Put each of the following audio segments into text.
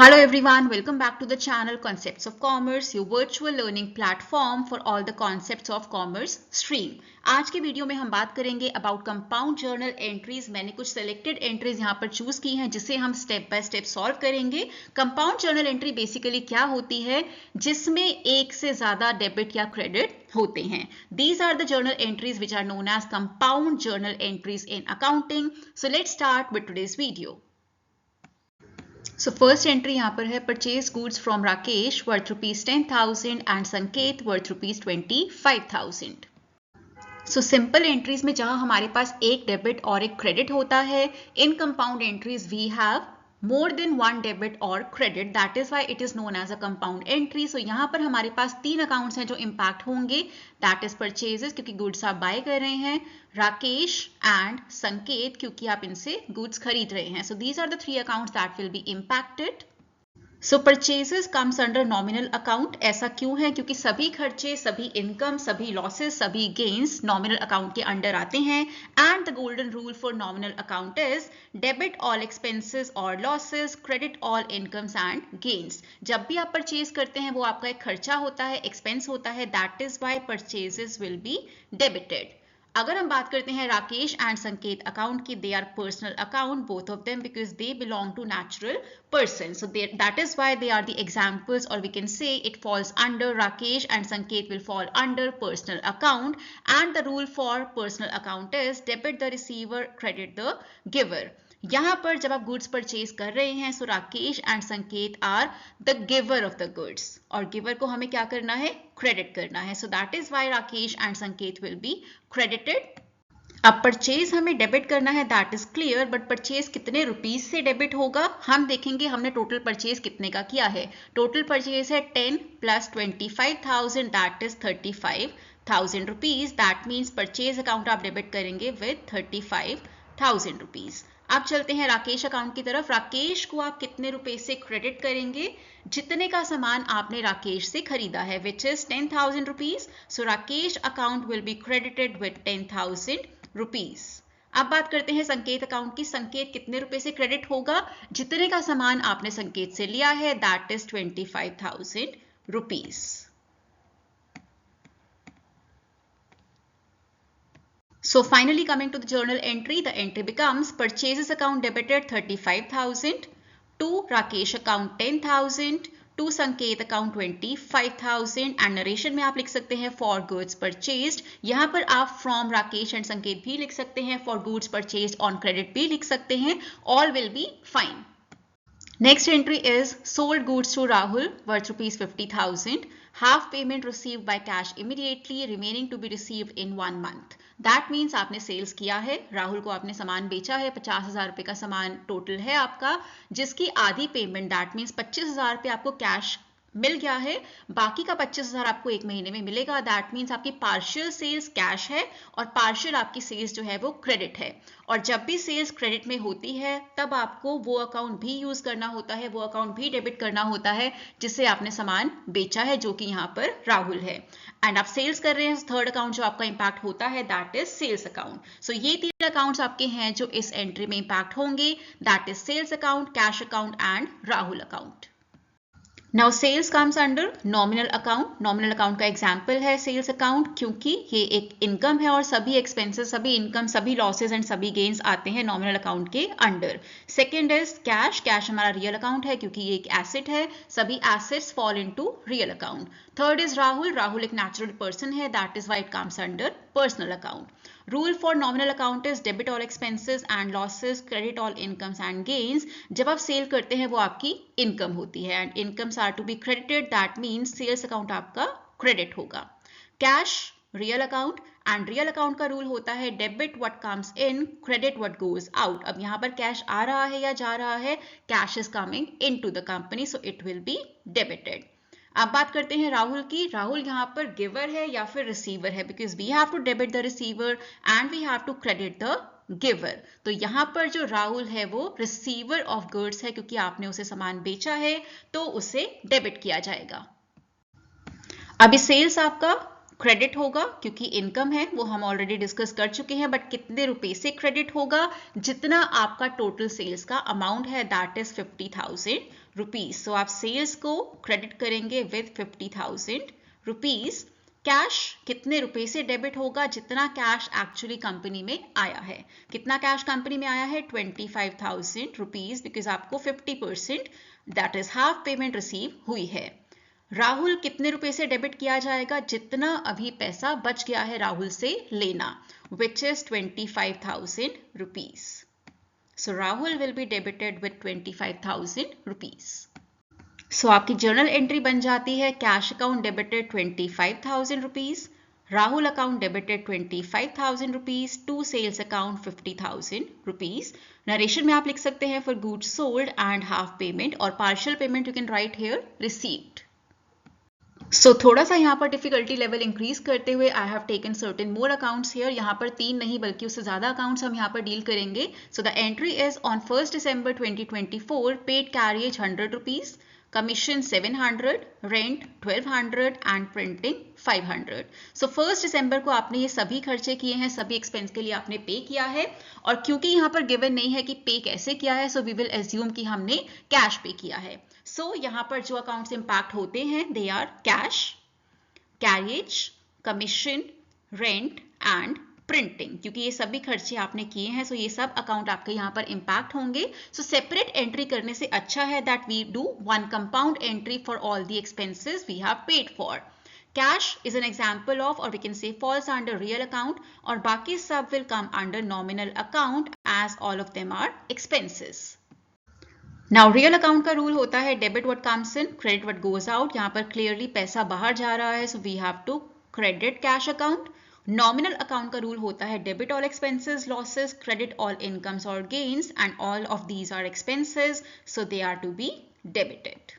Hello everyone, welcome back to the channel Concepts of Commerce, your virtual learning platform for all the concepts of commerce stream. आज के video में हम बात करेंगे about compound journal entries. मैंने कुछ selected entries यहाँ पर चूज की हैं जिसे हम स्टेप बाय स्टेप सॉल्व करेंगे। कंपाउंड जर्नल एंट्री बेसिकली क्या होती है, जिसमें एक से ज्यादा डेबिट या क्रेडिट होते हैं। These are the journal entries which are known as compound journal entries in accounting. So let's start with today's video. So first entry यहाँ पर है purchase goods from Rakesh worth ₹10,000 and संकेत वर्थ ₹25,000। सो सिंपल एंट्रीज में जहां हमारे पास एक debit और एक क्रेडिट होता है, in compound entries we have more than one debit और credit, that is why it is known as a compound entry. So यहाँ पर हमारे पास तीन अकाउंट्स हैं जो इंपैक्ट होंगे, दैट इज परचेजेस क्योंकि गुड्स आप बाय कर रहे हैं, राकेश एंड संकेत क्योंकि आप इनसे गुड्स खरीद रहे हैं। So these are the three accounts that will be impacted. So purchases comes under nominal account. ऐसा क्यों है? क्योंकि सभी खर्चे, सभी इनकम, सभी लॉसेस, सभी गेन्स नॉमिनल अकाउंट के अंडर आते हैं। And the golden rule for nominal account is debit all expenses और losses, credit all incomes and gains. जब भी आप परचेज करते हैं वो आपका एक खर्चा होता है, एक्सपेंस होता है, that is why purchases will be debited. अगर हम बात करते हैं राकेश एंड संकेत अकाउंट की, they are personal account both of them because they belong to natural person, so that is why they are the examples, or we can say it falls under Rakesh and Sanket will fall under personal account. And the rule for personal account is debit the receiver, credit the giver. यहाँ पर जब आप goods purchase कर रहे हैं, so Rakesh and Sanket are the giver of the goods, और giver को हमें क्या करना है? क्रेडिट करना है। So that is why Rakesh and Sanket will be credited. अब परचेज हमें डेबिट करना है, that is clear, but purchase कितने रुपीज से डेबिट होगा हम देखेंगे। हमने टोटल परचेज कितने का किया है। टोटल परचेज है 10 plus 25,000 that is 35,000 rupees. That means purchase account आप डेबिट करेंगे विद 35,000 रुपीज। अब चलते हैं राकेश अकाउंट की तरफ। राकेश को आप कितने रुपए से क्रेडिट करेंगे? जितने का सामान आपने राकेश से खरीदा है, which is 10,000 rupees. So Rakesh account will be credited with 10,000 rupees. अब बात करते हैं संकेत अकाउंट की। संकेत कितने रुपए से क्रेडिट होगा? जितने का सामान आपने संकेत से लिया है, that is 25,000 rupees. So finally coming to the journal entry, the entry becomes purchases account debited 35,000, to Rakesh account 10,000, to Sanket account 25,000 and narration में आप लिख सकते हैं for goods purchased। यहाँ पर आप from Rakesh and Sanket भी लिख सकते हैं, for goods purchased on credit भी लिख सकते हैं, all will be fine। Next entry is sold goods to Rahul worth ₹50,000, half payment received by cash immediately, remaining to be received in 1 month। That means आपने sales किया है, राहुल को आपने सामान बेचा है, 50,000 रुपए का सामान टोटल है आपका, जिसकी आधी पेमेंट दैट मीन्स 25,000 रुपए आपको कैश मिल गया है, बाकी का 25,000 आपको एक महीने में मिलेगा। दैट मीन्स आपकी पार्शियल सेल्स कैश है और पार्शियल आपकी सेल्स जो है वो क्रेडिट है। और जब भी सेल्स क्रेडिट में होती है तब आपको वो अकाउंट भी यूज करना होता है, वो अकाउंट भी डेबिट करना होता है जिससे आपने सामान बेचा है, जो कि यहाँ पर राहुल है। एंड आप सेल्स कर रहे हैं, थर्ड अकाउंट जो आपका इंपैक्ट होता है दैट इज सेल्स अकाउंट। सो ये तीन अकाउंट्स आपके हैं जो इस एंट्री में इंपैक्ट होंगे, that is sales account, cash account and Rahul account. Now sales comes under nominal account. Nominal account का एग्जाम्पल है सेल्स अकाउंट, क्योंकि ये एक इनकम है और सभी एक्सपेंसेस, सभी इनकम, सभी लॉसेज एंड सभी गेन्स आते हैं नॉमिनल अकाउंट के under. Second is cash. Cash हमारा रियल अकाउंट है क्योंकि ये एक एसेट है, सभी assets fall into real account. Third is Rahul. Rahul एक नेचुरल पर्सन है, that is why it comes under personal account. Rule for nominal account is debit all expenses and losses, credit all incomes and gains. जब आप cell करते हैं वो आपकी income होती है and incomes are to be credited, that means sales account आपका credit होगा। Cash real account, and real account का रूल होता है debit what comes in, credit what goes out. अब यहाँ पर कैश आ रहा है या जा रहा है, cash is coming into the company, so it will be debited. अब बात करते हैं राहुल की। राहुल यहाँ पर गिवर है या फिर रिसीवर है, because we have to debit the receiver and we have to credit the giver. तो यहाँ पर जो राहुल है वो रिसीवर ऑफ गुड्स है, क्योंकि आपने उसे सामान बेचा है तो उसे डेबिट किया जाएगा। अभी सेल्स आपका क्रेडिट होगा क्योंकि इनकम है, वो हम ऑलरेडी डिस्कस कर चुके हैं, बट कितने रुपए से क्रेडिट होगा? जितना आपका टोटल सेल्स का अमाउंट है, दैट इज 50,000 रुपीज। सो आप सेल्स को क्रेडिट करेंगे विद 50,000 रुपीज। कैश कितने रुपए से डेबिट होगा? जितना कैश एक्चुअली कंपनी में आया है। कितना कैश कंपनी में आया है? 25,000 रुपीज, बिकॉज आपको 50% that is half payment receive हुई है। राहुल कितने रुपए से डेबिट किया जाएगा? जितना अभी पैसा बच गया है राहुल से लेना, which is 25,000 rupees. So Rahul will be debited with 25,000 rupees. So आपकी जर्नल एंट्री बन जाती है cash account debited 25,000 rupees, Rahul account debited 25,000 rupees, to sales account 50,000 rupees. Narration में आप लिख सकते हैं for goods sold and half payment, और partial payment you can write here received. So थोड़ा सा यहाँ पर डिफिकल्टी लेवल इंक्रीज करते हुए I have taken certain more accounts here. यहाँ पर 3 नहीं बल्कि उससे ज्यादा अकाउंट्स हम यहाँ पर डील करेंगे। So the entry is on 1 December 2024 paid carriage 100 rupees, commission 700, rent 1200 and printing 500। So 1 December को आपने ये सभी खर्चे किए हैं, सभी एक्सपेंस के लिए आपने पे किया है। और क्योंकि यहाँ पर गिवन नहीं है कि पे कैसे किया है, सो वी विल एज्यूम कि हमने कैश पे किया है। सो यहाँ पर जो अकाउंट्स इंपैक्ट होते हैं they are cash, carriage, commission, rent and printing. क्योंकि ये सभी खर्चे आपने किए हैं, सो ये सब अकाउंट आपके यहाँ पर इंपैक्ट होंगे। सो सेपरेट एंट्री करने से अच्छा है that we do one compound entry for all the expenses we have paid for. Cash is an example of, और we can say falls under real account, और बाकी सब will come under nominal account as all of them are expenses. Now real account का rule होता है debit what comes in, credit what goes out. यहाँ पर clearly पैसा बाहर जा रहा है, so we have to credit cash account. Nominal account का रूल होता है debit all expenses losses, credit all incomes और gains, and all of these are expenses, so they are to be debited.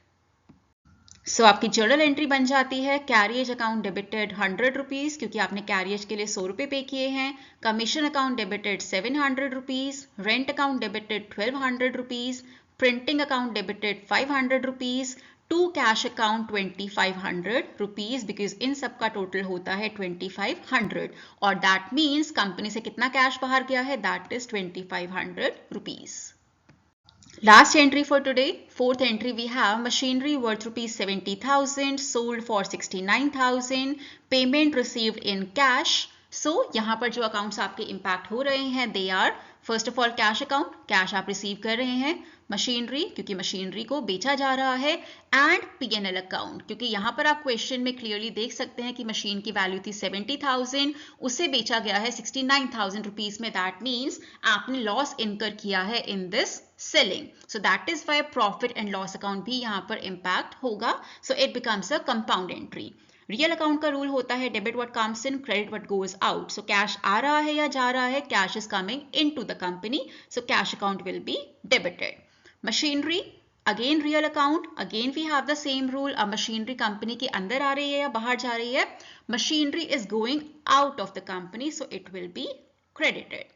So आपकी journal entry बन जाती है carriage account debited 100 rupees, क्योंकि आपने कैरियज के लिए 100 रुपए पे किए हैं। Commission account debited 700 rupees, rent account debited 1200 rupees, printing account debited 500 rupees, to cash account 2500 rupees, because इन सब का टोटल होता है 2500, और दैट मीन्स कंपनी से कितना कैश बाहर गया है, that is 2500 rupees. Last entry for today, fourth entry we have machinery worth rupees 70,000, sold for 69,000, payment received in cash. So यहाँ पर जो अकाउंट्स आपके इम्पैक्ट हो रहे हैं they are first of all cash account, cash आप receive कर रहे हैं, मशीनरी क्योंकि मशीनरी को बेचा जा रहा है, एंड P&L अकाउंट क्योंकि यहाँ पर आप क्वेश्चन में क्लियरली देख सकते हैं कि मशीन की वैल्यू थी 70,000, उसे बेचा गया है 69,000 रुपीज में। दैट मीन्स आपने लॉस इनकर किया है in this selling, so that is why profit and loss account भी यहाँ पर इम्पैक्ट होगा। So it becomes a compound entry. Real account का रूल होता है debit what comes in, credit what goes out. So cash आ रहा है या जा रहा है, cash is coming into the company, so cash account will be debited. Machinery again real account, again we have the same rule. अब machinery company के अंदर आ रही है या बाहर जा रही है, machinery is going out of the company, so it will be credited.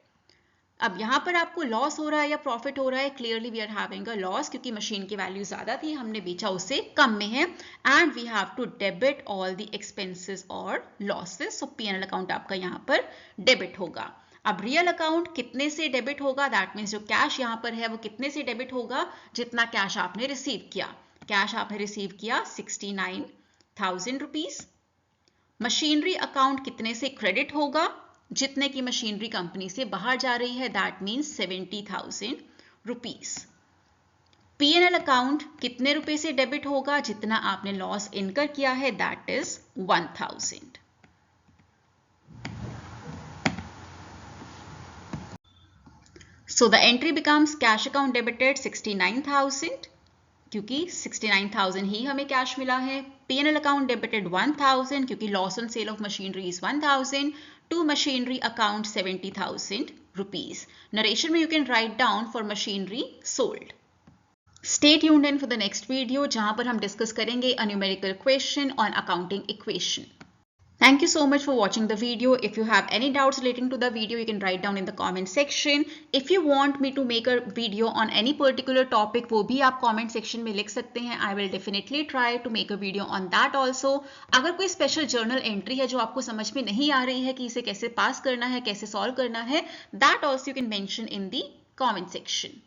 अब यहाँ पर आपको लॉस हो रहा है या प्रॉफिट हो रहा है, clearly we are having a loss क्योंकि मशीन की वैल्यू ज्यादा थी, हमने बेचा उससे कम में है, and we have to debit all the expenses और लॉसेस। सो P&L अकाउंट आपका यहाँ पर डेबिट होगा। अब रियल अकाउंट कितने से डेबिट होगा, दैट मीन्स जो कैश यहाँ पर है वो कितने से डेबिट होगा, जितना कैश आपने रिसीव किया। कैश आपने रिसीव किया 69,000 रुपीज। मशीनरी अकाउंट कितने से क्रेडिट होगा, जितने की मशीनरी कंपनी से बाहर जा रही है, that means 70,000 rupees. P&L account कितने रुपए से डेबिट होगा, जितना आपने लॉस इनकर किया है, that is 1,000। So the entry becomes cash account debited 69,000 क्योंकि 69,000 ही हमें कैश मिला है। P&L अकाउंट डेबिटेड 1,000 क्योंकि loss on sale of machinery is 1,000, to machinery account 70,000 rupees. Narration में you can write down for machinery sold. Stay tuned in for the next video जहां पर हम discuss करेंगे a numerical question on accounting equation. Thank you so much for watching the video. If you have any doubts relating to the video, you can write down in the comment section. If you want me to make a video on any particular topic, वो भी आप comment section में लिख सकते हैं. I will definitely try to make a video on that also. अगर कोई special journal entry है जो आपको समझ में नहीं आ रही है कि इसे कैसे पास करना है, कैसे solve करना है, that also you can mention in the comment section.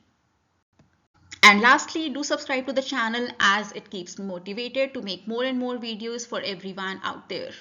And lastly, do subscribe to the channel as it keeps me motivated to make more and more videos for everyone out there.